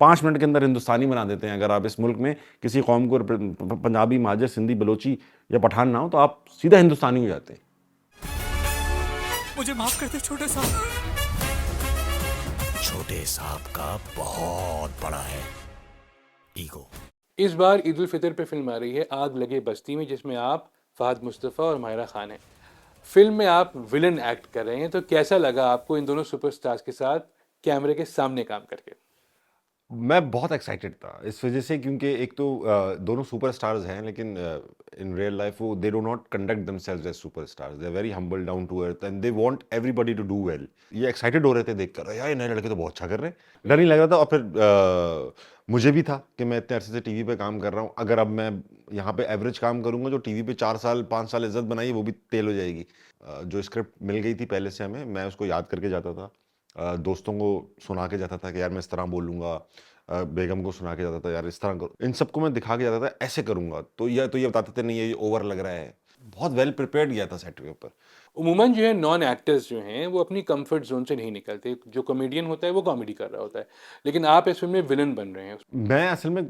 5 minute के अंदर हिंदुस्तानी बना देते हैं। अगर आप इस मुल्क में किसी कौम को पंजाबी, महाजर, सिंधी, बलोची या पठान ना हो तो आप सीधा हिंदुस्तानी हो जाते हैं। मुझे माफ कर दे छोटे साहब। छोटे साहब का बहुत बड़ा है ईगो। इस बार ईद उल फितर पे फिल्म आ रही है आग लगे बस्ती में, जिसमें आप, फहद मुस्तफ़ा और माहिरा खान हैं। फिल्म में आप विलन एक्ट कर रहे हैं, तो कैसा लगा आपको इन दोनों सुपरस्टार्स के साथ कैमरे के सामने काम करके? मैं बहुत एक्साइटेड था इस वजह से, क्योंकि एक तो दोनों सुपरस्टार्स हैं, लेकिन इन रियल लाइफ वो they do not conduct themselves as superstars. They are very humble, down to earth, and they want everybody to do well. ये एक्साइटेड हो रहे थे देखकर, यार ये नए लड़के तो बहुत अच्छा कर रहे हैं, डर नहीं लग रहा था। और फिर मुझे भी था कि मैं इतने अरसे से टीवी पे काम कर रहा हूँ, अगर अब मैं यहाँ पे एवरेज काम करूंगा, जो टीवी पे 4 साल 5 साल इज्जत बनाई वो भी तेल हो जाएगी। जो स्क्रिप्ट मिल गई थी पहले से हमें, मैं उसको याद करके जाता था, दोस्तों को सुना के जाता था कि यार मैं इस तरह बोलूँगा, बेगम को सुना के जाता था यार इस तरह करो, इन सबको मैं दिखा के जाता था ऐसे करूँगा, तो ये बताते थे नहीं ये ओवर लग रहा है। बहुत वेल प्रिपेयर्ड गया था सेट के ऊपर। उमूमन जो है नॉन एक्टर्स जो हैं वो अपनी कंफर्ट जोन से नहीं निकलते। जो कॉमेडियन होता है वो कॉमेडी कर रहा होता है, लेकिन आप इस फिल्म में विलन बन रहे हैं। मैं असल में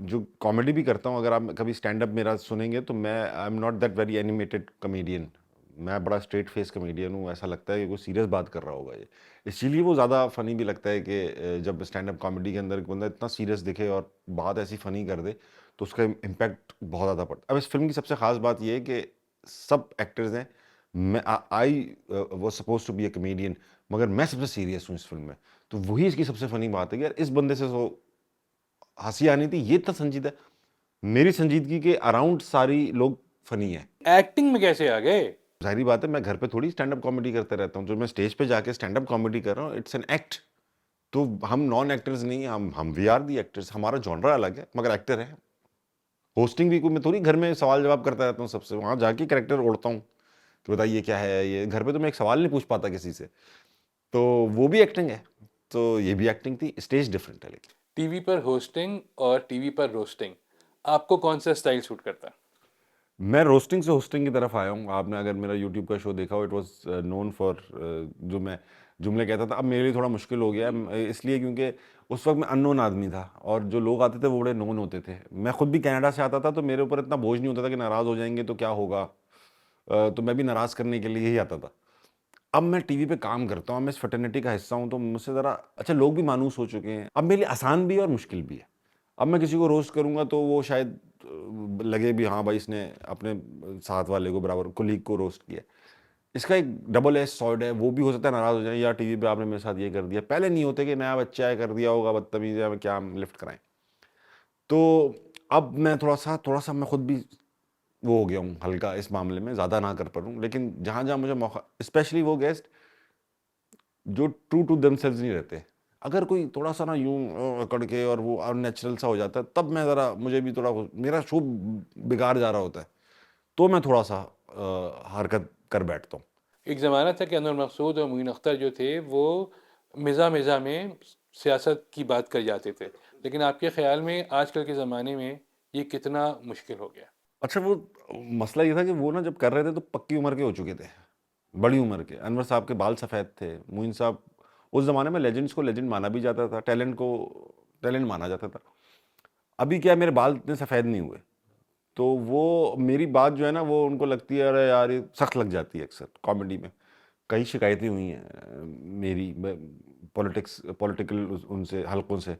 जो कॉमेडी भी करता हूँ, अगर आप कभी स्टैंड अप मेरा सुनेंगे तो मैं I am not that very animated comedian. मैं बड़ा स्ट्रेट फेस कॉमेडियन हूँ, ऐसा लगता है कि कोई सीरियस बात कर रहा होगा ये, इसीलिए वो ज़्यादा फनी भी लगता है कि जब स्टैंड अप कॉमेडी के अंदर बंदा इतना सीरियस दिखे और बात ऐसी फनी कर दे तो उसका इम्पैक्ट बहुत ज़्यादा पड़ता है। अब इस फिल्म की सबसे खास बात ये है कि सब एक्टर्स हैं, मैं I was suppose to be a comedian, मगर मैं सबसे सीरियस हूँ इस फिल्म में। तो वही इसकी सबसे फनी बात है कि यार इस बंदे से तो हंसी आनी थी, ये इतना संजीदा है। मेरी संजीदगी के अराउंड सारी लोग फनी है। एक्टिंग में कैसे आ गए? जाहिर बात है, मैं घर पे थोड़ी स्टैंड अप कॉमेडी करते रहता हूँ, जो मैं स्टेज पे जाके स्टैंड अप कॉमेडी कर रहा हूँ इट्स एन एक्ट। तो हम नॉन एक्टर्स नहीं हैं, हम वी आर दी एक्टर्स। हमारा जॉनरा अलग है मगर एक्टर है। होस्टिंग भी कोई, मैं थोड़ी घर में सवाल जवाब करता रहता हूँ सबसे, वहां जाके कैरेक्टर ओढ़ता हूँ कि बताइए क्या है ये। घर पे तो मैं एक सवाल नहीं पूछ पाता किसी से, तो वो भी एक्टिंग है, तो ये भी एक्टिंग थी। स्टेज डिफरेंट है लेकिन। टीवी पर होस्टिंग और टीवी पर रोस्टिंग, आपको कौन सा स्टाइल सूट करता है? मैं रोस्टिंग से होस्टिंग की तरफ आया हूँ। आपने अगर मेरा यूट्यूब का शो देखा हो, इट वाज नोन फॉर जो मैं जुमले कहता था। अब मेरे लिए थोड़ा मुश्किल हो गया है, इसलिए क्योंकि उस वक्त मैं अननोन आदमी था और जो लोग आते थे वो बड़े नोन होते थे। मैं खुद भी कनाडा से आता था, तो मेरे ऊपर इतना बोझ नहीं होता था कि नाराज़ हो जाएंगे तो क्या होगा। तो मैं भी नाराज़ करने के लिए ही आता था। अब मैं टीवी पे काम करता हूँ, मैं इस फ्रेटर्निटी का हिस्सा हूँ, तो मुझसे ज़रा अच्छा लोग भी मायूस हो चुके हैं। अब मेरे लिए आसान भी है और मुश्किल भी है। अब मैं किसी को रोस्ट करूँगा तो वो शायद लगे भी हाँ भाई इसने अपने साथ वाले को, बराबर कोलीग को रोस्ट किया। इसका एक डबल एज सॉर्ड है, वो भी हो सकता है नाराज़ हो जाए, यार टीवी पे आपने मेरे साथ ये कर दिया। पहले नहीं होते कि नया बच्चा है कर दिया होगा बदतमीज़ है, क्या हम लिफ्ट कराएं। तो अब मैं थोड़ा सा मैं खुद भी वो हो गया हूँ हल्का इस मामले में, ज़्यादा ना कर पाऊँ, लेकिन जहाँ जहाँ मुझे मौका, स्पेशली वो गेस्ट जो ट्रू टू देमसेल्व्स नहीं रहते, अगर कोई थोड़ा सा ना यूं अकड़ के और वो अननेचुरल सा हो जाता है, तब मैं ज़रा, मुझे भी थोड़ा मेरा शो बिगाड़ जा रहा होता है, तो मैं थोड़ा सा हरकत कर बैठता हूँ। एक ज़माना था कि अनवर मकसूद और मुइन अख्तर जो थे वो मिज़ा मिज़ा में सियासत की बात कर जाते थे, लेकिन आपके ख्याल में आजकल के ज़माने में ये कितना मुश्किल हो गया? अच्छा, वो मसला ये था कि वो ना जब कर रहे थे तो पक्की उम्र के हो चुके थे, बड़ी उम्र के। अनवर साहब के बाल सफ़ेद थे, मोइन साहब, उस ज़माने में लेजेंड्स को लेजेंड माना भी जाता था, टैलेंट को टैलेंट माना जाता था। अभी क्या, मेरे बाल इतने सफ़ेद नहीं हुए, तो वो मेरी बात जो है ना वो उनको लगती है, अरे यार ये सख्त लग जाती है। अक्सर कॉमेडी में कई शिकायतें हुई हैं मेरी पॉलिटिकल उनसे हलकों से।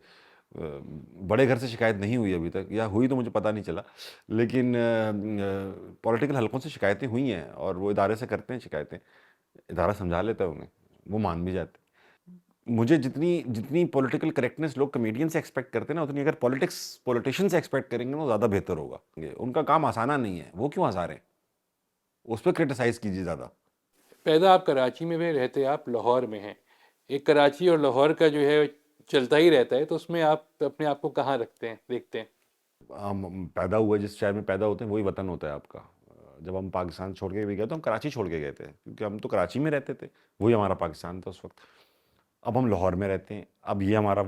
बड़े घर से शिकायत नहीं हुई अभी तक, या हुई तो मुझे पता नहीं चला, लेकिन पॉलिटिकल हलकों से शिकायतें हुई हैं और वो इदारे से करते हैं शिकायतें। इदारा समझा लेता है उन्हें, वो मान भी जाते हैं। मुझे जितनी जितनी पॉलिटिकल करेक्टनेस लोग कमेडियन से एक्सपेक्ट करते हैं ना, उतनी अगर पॉलिटिशियन से एक्सपेक्ट करेंगे ना, ज़्यादा बेहतर होगा। उनका काम आसाना नहीं है, वो क्यों हंसा रहे हैं, उस पर क्रिटिसाइज़ कीजिए ज़्यादा। पैदा आप कराची में भी रहते, आप लाहौर में हैं। एक कराची और लाहौर का जो है चलता ही रहता है, तो उसमें आप अपने आप को कहाँ रखते हैं, देखते हैं? हम पैदा हुए जिस शहर में पैदा होते हैं वही वतन होता है आपका। जब हम पाकिस्तान छोड़ के भी गए तो हम कराची छोड़ के गए थे, क्योंकि हम तो कराची में रहते थे, वही हमारा पाकिस्तान था उस वक्त। अब हम लाहौर में रहते हैं, अब ये हमारा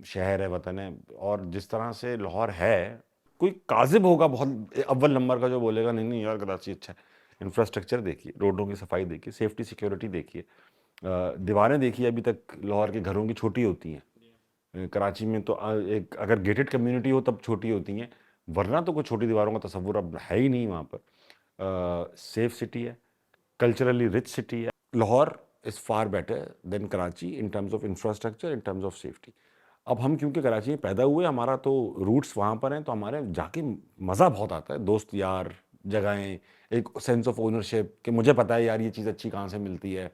शहर है, वतन है। और जिस तरह से लाहौर है, कोई काजिब होगा बहुत अव्वल नंबर का जो बोलेगा नहीं नहीं यार कराची अच्छा है। इंफ्रास्ट्रक्चर देखिए, रोडों की सफाई देखिए, सेफ्टी सिक्योरिटी देखिए, दीवारें देखिए, अभी तक लाहौर के घरों की छोटी होती हैं। कराची में तो एक अगर गेटेड कम्युनिटी हो तब छोटी होती हैं, वरना तो कोई छोटी दीवारों का तस्वुर अब है ही नहीं वहाँ पर। सेफ सिटी है, कल्चरली रिच सिटी है। Lahore is far better than Karachi in terms of infrastructure, in terms of safety. अब हम क्योंकि कराची में पैदा हुए, हमारा तो रूट्स वहाँ पर हैं, तो हमारे जाके मज़ा बहुत आता है। दोस्त यार, जगहें, एक सेंस ऑफ ओनरशिप कि मुझे पता है यार ये चीज़ अच्छी कहाँ से मिलती है।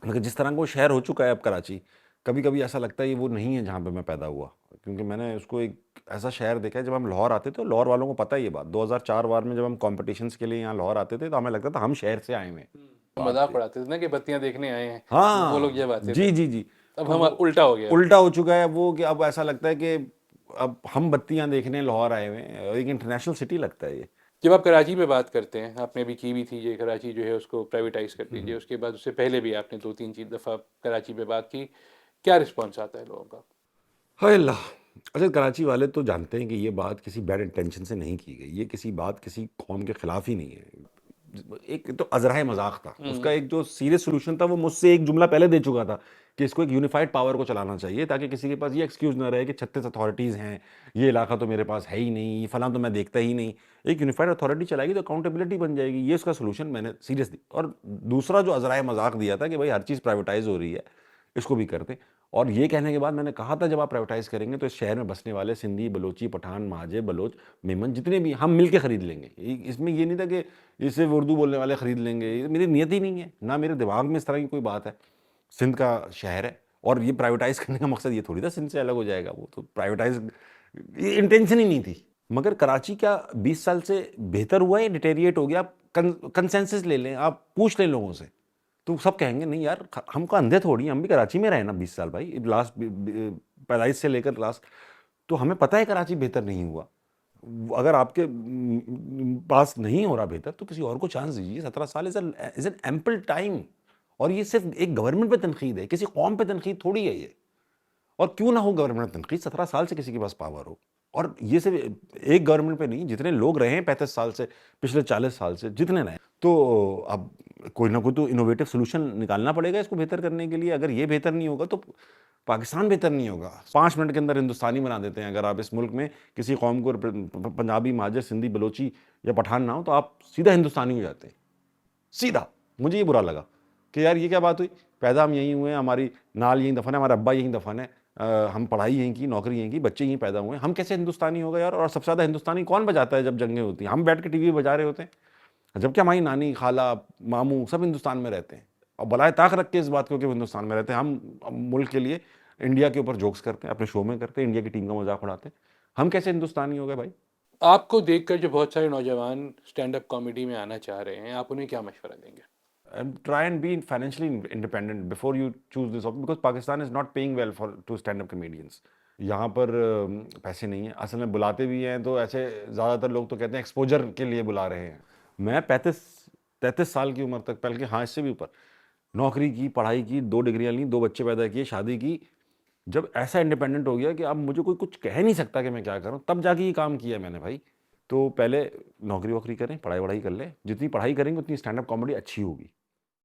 मगर जिस तरह का वो शहर हो चुका है अब कराची, कभी कभी ऐसा लगता है ये वो नहीं है जहाँ पे मैं पैदा हुआ। क्योंकि मैंने उसको एक ऐसा शहर देखा है, जब हम लाहौर आते थे तो लाहौर वालों को पता है ये बात, 2004 वार में जब हम कॉम्पिटिशन्स के लिए यहाँ लाहौर आते थे तो हमें लगता था हम शहर से आए हुए हैं। मजाक उड़ाते थे ना कि बत्तियां देखने आए हैं, हाँ, वो लोग जब आते जी थे। जी जी। अब हम उल्टा हो गया। उल्टा हो चुका है वो कि अब ऐसा लगता है कि अब हम बत्तियां देखने लाहौर आए हुए हैं। एक इंटरनेशनल सिटी लगता है ये। जब आप कराची पे बात करते हैं, आपने अभी की भी थी ये कराची जो है उसको प्राइवेटाइज कर दीजिए, उसके बाद उससे पहले भी आपने 2-3 दफ़ा कराची पे बात की, क्या रिस्पॉन्स आता है लोगों का? हाय अल्लाह। अच्छा, कराची वाले तो जानते हैं कि ये बात किसी बैड इंटेंशन से नहीं की गई, ये किसी बात किसी कौम के खिलाफ ही नहीं है। एक तो अजराए मजाक था, उसका एक जो सीरियस सोल्यूशन था वो मुझसे एक जुमला पहले दे चुका था कि इसको एक यूनिफाइड पावर को चलाना चाहिए, ताकि किसी के पास ये एक्सक्यूज ना रहे कि 36 अथॉरिटीज़ हैं, ये इलाका तो मेरे पास है ही नहीं, ये फलां तो मैं देखता ही नहीं। एक यूनिफाइड अथॉरिटी चलाएगी तो अकाउंटेबिलिटी बन जाएगी, ये उसका सोल्यूशन मैंने सीरियसली। और दूसरा जो अजराए मजाक दिया था कि भाई हर चीज़ प्राइवेटाइज हो रही है, इसको भी करते। और ये कहने के बाद मैंने कहा था जब आप प्राइवेटाइज करेंगे तो इस शहर में बसने वाले सिंधी, बलोची, पठान, महाजे, बलोच, मेमन जितने भी हम मिल के खरीद लेंगे। इसमें ये नहीं था कि इसे उर्दू बोलने वाले खरीद लेंगे, ये मेरी नियत ही नहीं है, ना मेरे दिमाग में इस तरह की कोई बात है। सिंध का शहर है और ये प्राइवेटाइज करने का मकसद ये थोड़ी था सिंध से अलग हो जाएगा, वो तो प्राइवेटाइज ये इंटेंशन ही नहीं थी। मगर कराची क्या 20 साल से बेहतर हुआ है, डिटेरिएट हो गया? आप कंसेंसस ले लें, आप पूछ लें लोगों से, तो सब कहेंगे नहीं यार हमको अंधे थोड़ी हैं, हम भी कराची में रहे ना 20 साल भाई, लास्ट पैदाइश से लेकर लास्ट, तो हमें पता है कराची बेहतर नहीं हुआ। अगर आपके पास नहीं हो रहा बेहतर तो किसी और को चांस दीजिए। 17 साल इज एन एम्पल टाइम। और ये सिर्फ एक गवर्नमेंट पे तनकीद है, किसी कौम पे तनकीद थोड़ी है ये। और क्यों ना हो गवर्नमेंट तनकीद, 17 साल से किसी के पास पावर हो। और ये सिर्फ एक गवर्नमेंट पे नहीं, जितने लोग रहे हैं 35 साल से, पिछले 40 साल से जितने रहे, तो अब कोई ना कोई तो इनोवेटिव सोल्यूशन निकालना पड़ेगा इसको बेहतर करने के लिए। अगर ये बेहतर नहीं होगा तो पाकिस्तान बेहतर नहीं होगा। 5 मिनट के अंदर हिंदुस्तानी बना देते हैं। अगर आप इस मुल्क में किसी कौम को पंजाबी, महाजर, सिंधी, बलोची या पठान ना हो तो आप सीधा हिंदुस्तानी हो जाते हैं, सीधा। मुझे ये बुरा लगा कि यार ये क्या बात हुई, पैदा हम यहीं हुए हैं, हमारी नाल यहीं दफन है, हमारा अब्बा यहीं दफन है, हम पढ़ाई यहीं की, नौकरी यहीं की, बच्चे यहीं पैदा हुए हैं, हम कैसे हिंदुस्तानी हो गए यार? और सबसे ज़्यादा हिंदुस्तानी कौन बजाता है जब जंगें होती हैं? हम बैठ के टीवी बजा रहे होते हैं, जबकि हमारी नानी, खाला, मामू सब हिंदुस्तान में रहते हैं और बलाए ताक रख के इस बात को कि वो हिंदुस्तान में रहते हैं। हम मुल्क के लिए इंडिया के ऊपर जोक्स करते हैं, अपने शो में करते हैं, इंडिया की टीम का मजाक उड़ाते हैं। हम कैसे हिंदुस्तानी हो गए भाई? आपको देखकर जो बहुत सारे नौजवान स्टैंड अप कॉमेडी में आना चाह रहे हैं, आप उन्हें क्या मशवरा देंगे? And try and be financially independent before you choose this option, because Pakistan is not paying well for to stand up comedians. यहाँ पर पैसे नहीं है, असल में बुलाते भी हैं तो ऐसे ज़्यादातर लोग तो कहते हैं एक्सपोजर के लिए बुला रहे हैं। मैं 33 साल की उम्र तक, बल्कि हाँ इससे भी ऊपर, नौकरी की, पढ़ाई की, 2 डिग्रियाँ ली, 2 बच्चे पैदा किए, शादी की। जब ऐसा इंडिपेंडेंट हो गया कि अब मुझे कोई कुछ कह नहीं सकता कि मैं क्या करूँ, तब जाके ये काम किया मैंने भाई। तो पहले नौकरी वोकरी करें, पढ़ाई वढ़ाई कर लें, जितनी पढ़ाई करेंगे उतनी स्टैंड अप कॉमेडी अच्छी होगी।